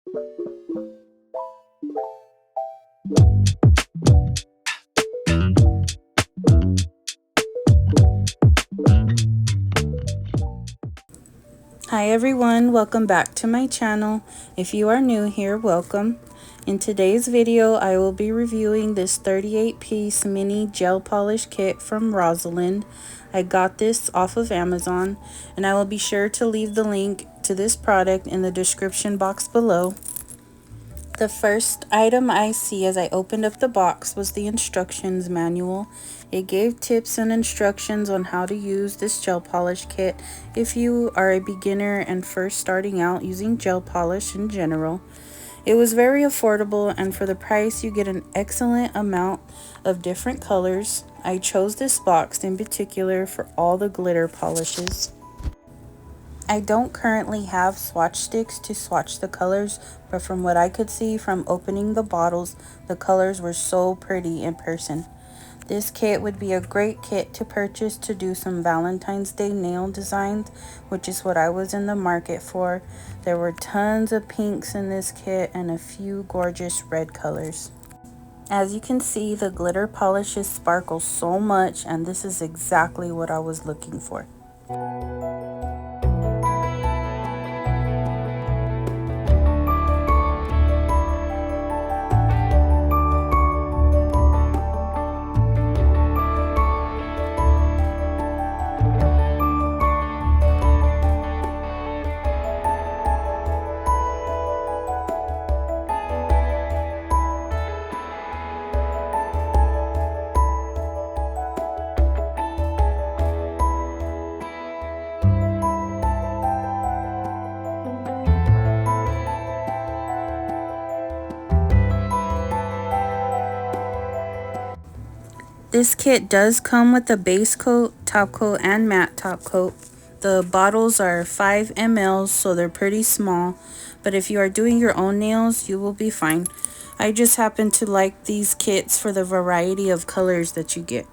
Hi everyone, welcome back to my channel. If you are new here, welcome. In today's video, I will be reviewing this 38-piece mini gel polish kit from Rosalind. I got this off of Amazon, and I will be sure to leave the link to this product in the description box below. The first item I see as I opened up the box was the instructions manual. It gave tips and instructions on how to use this gel polish kit if you are a beginner and first starting out using gel polish in general. It was very affordable, and for the price you get an excellent amount of different colors. I chose this box in particular for all the glitter polishes. I don't currently have swatch sticks to swatch the colors, but from what I could see from opening the bottles, the colors were so pretty in person. This kit would be a great kit to purchase to do some Valentine's Day nail designs, which is what I was in the market for. There were tons of pinks in this kit and a few gorgeous red colors. As you can see, the glitter polishes sparkle so much, and this is exactly what I was looking for. This kit does come with a base coat, top coat, and matte top coat. The bottles are 5 ml, so they're pretty small, but if you are doing your own nails, you will be fine. I just happen to like these kits for the variety of colors that you get.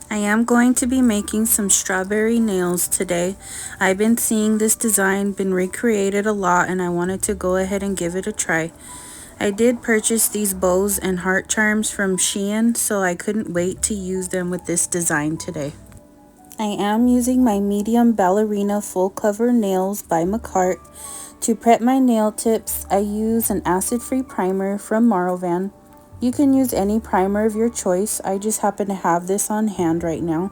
I am going to be making some strawberry nails today. I've been seeing this design been recreated a lot, and I wanted to go ahead and give it a try. I did purchase these bows and heart charms from Shein, so I couldn't wait to use them with this design today. I am using my medium Ballerina full cover nails by Makartt. To prep my nail tips, I use an acid-free primer from Makartt. You can use any primer of your choice. I just happen to have this on hand right now.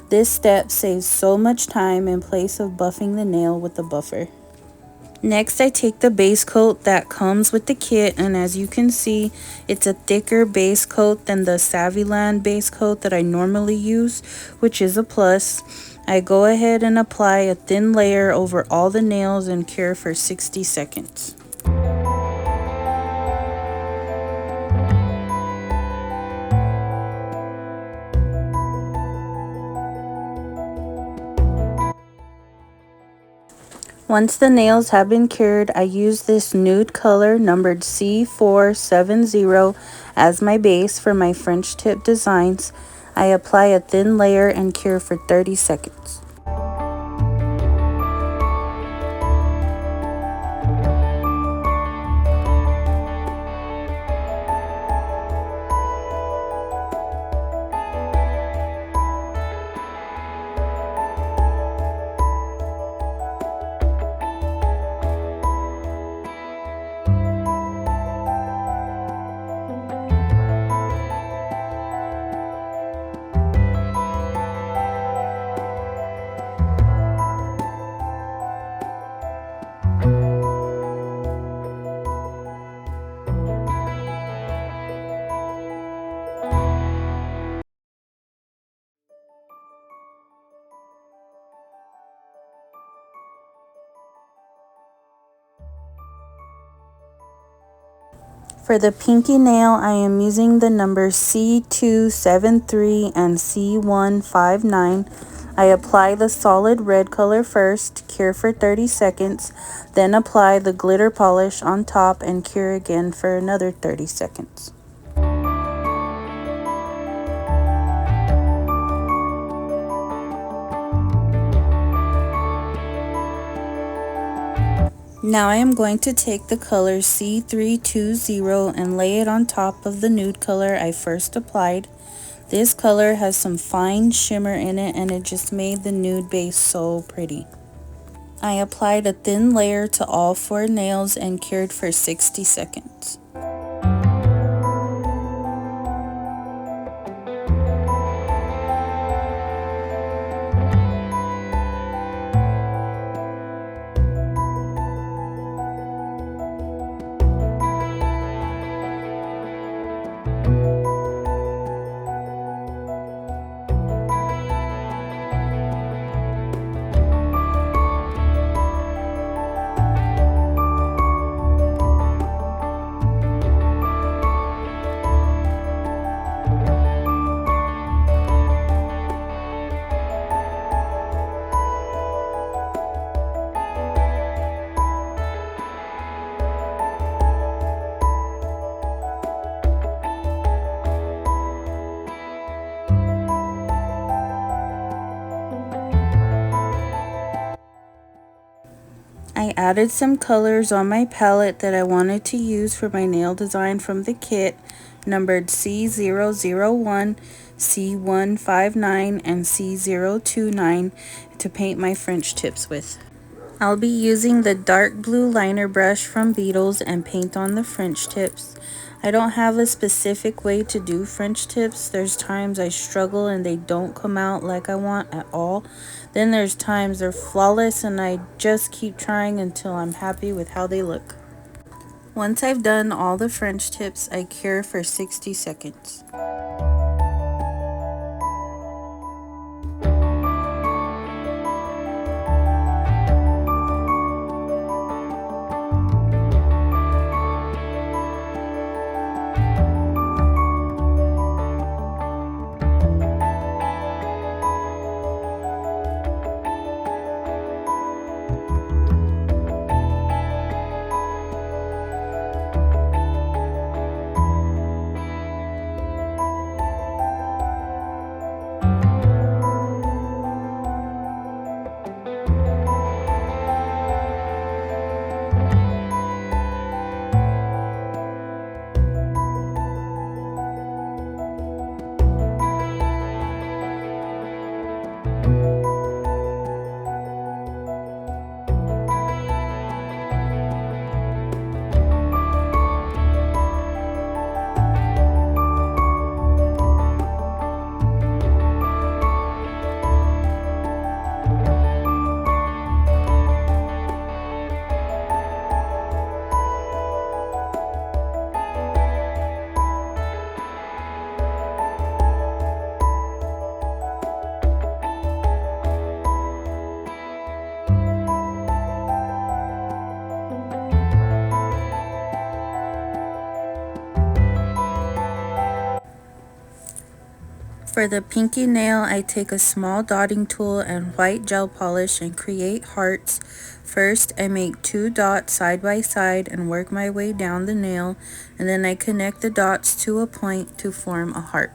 This step saves so much time in place of buffing the nail with the buffer. Next, I take the base coat that comes with the kit, and as you can see, it's a thicker base coat than the Saviland base coat that I normally use, which is a plus. I go ahead and apply a thin layer over all the nails and cure for 60 seconds. Once the nails have been cured, I use this nude color numbered C470 as my base for my French tip designs. I apply a thin layer and cure for 30 seconds. For the pinky nail, I am using the numbers C273 and C159. I apply the solid red color first, cure for 30 seconds, then apply the glitter polish on top and cure again for another 30 seconds. Now I am going to take the color C320 and lay it on top of the nude color I first applied. This color has some fine shimmer in it and it just made the nude base so pretty. I applied a thin layer to all 4 nails and cured for 60 seconds. I added some colors on my palette that I wanted to use for my nail design from the kit, numbered C001, C159, and C029 to paint my French tips with. I'll be using the dark blue liner brush from Beetles and paint on the French tips. I don't have a specific way to do French tips. There's times I struggle and they don't come out like I want at all. Then there's times they're flawless and I just keep trying until I'm happy with how they look. Once I've done all the French tips, I cure for 60 seconds. For the pinky nail, I take a small dotting tool and white gel polish and create hearts. First, I make 2 dots side by side and work my way down the nail, and then I connect the dots to a point to form a heart.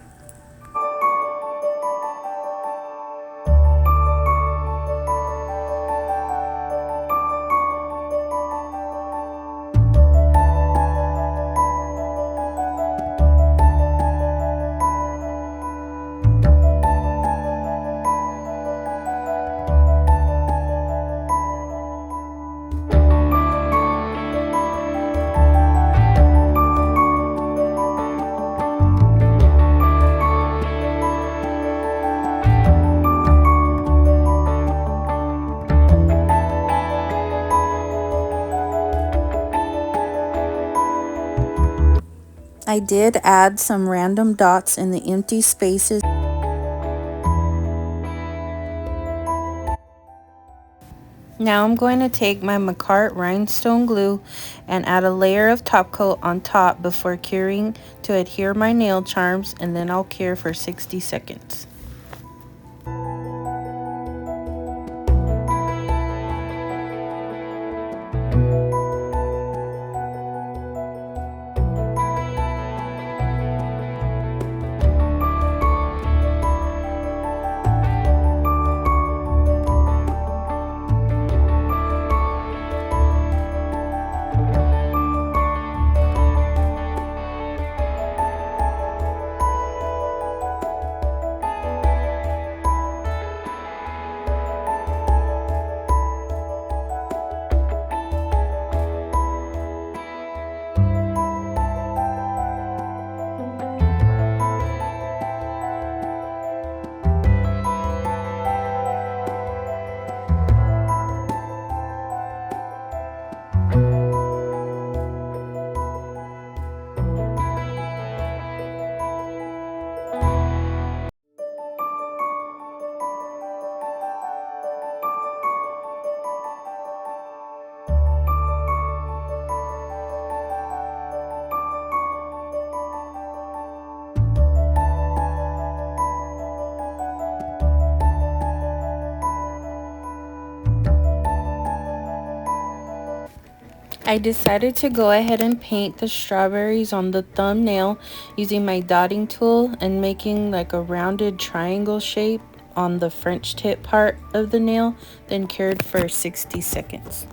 I did add some random dots in the empty spaces. Now I'm going to take my Makartt Rhinestone glue and add a layer of top coat on top before curing to adhere my nail charms, and then I'll cure for 60 seconds. I decided to go ahead and paint the strawberries on the thumbnail using my dotting tool and making like a rounded triangle shape on the French tip part of the nail, then cured for 60 seconds.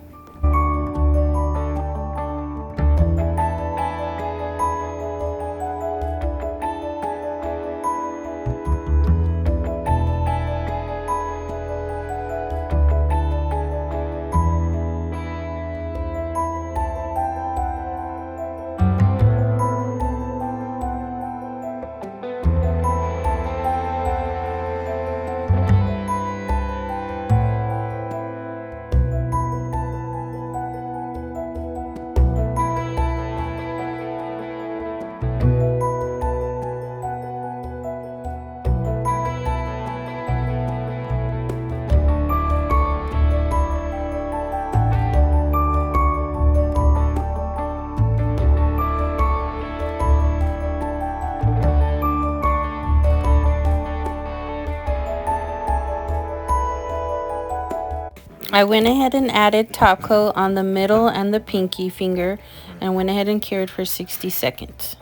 I went ahead and added top coat on the middle and the pinky finger and went ahead and cured for 60 seconds.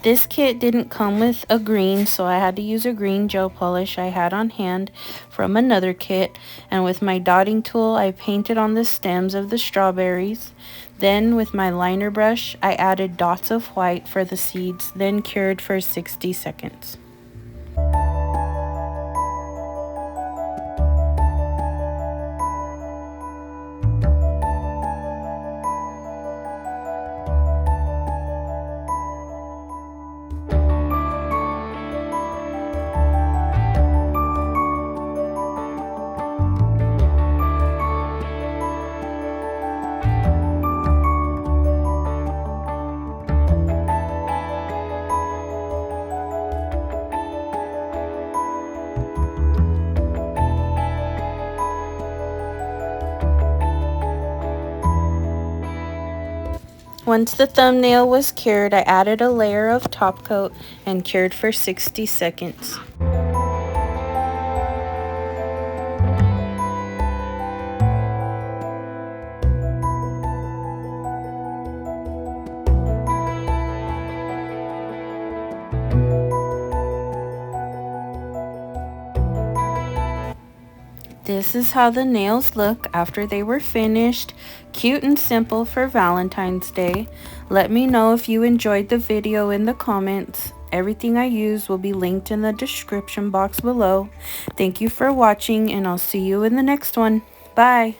This kit didn't come with a green, so I had to use a green gel polish I had on hand from another kit, and with my dotting tool I painted on the stems of the strawberries. Then with my liner brush I added dots of white for the seeds, then cured for 60 seconds. Once the thumbnail was cured, I added a layer of top coat and cured for 60 seconds. This is how the nails look after they were finished. Cute and simple for Valentine's Day. Let me know if you enjoyed the video in the comments. Everything I use will be linked in the description box below. Thank you for watching, and I'll see you in the next one. Bye!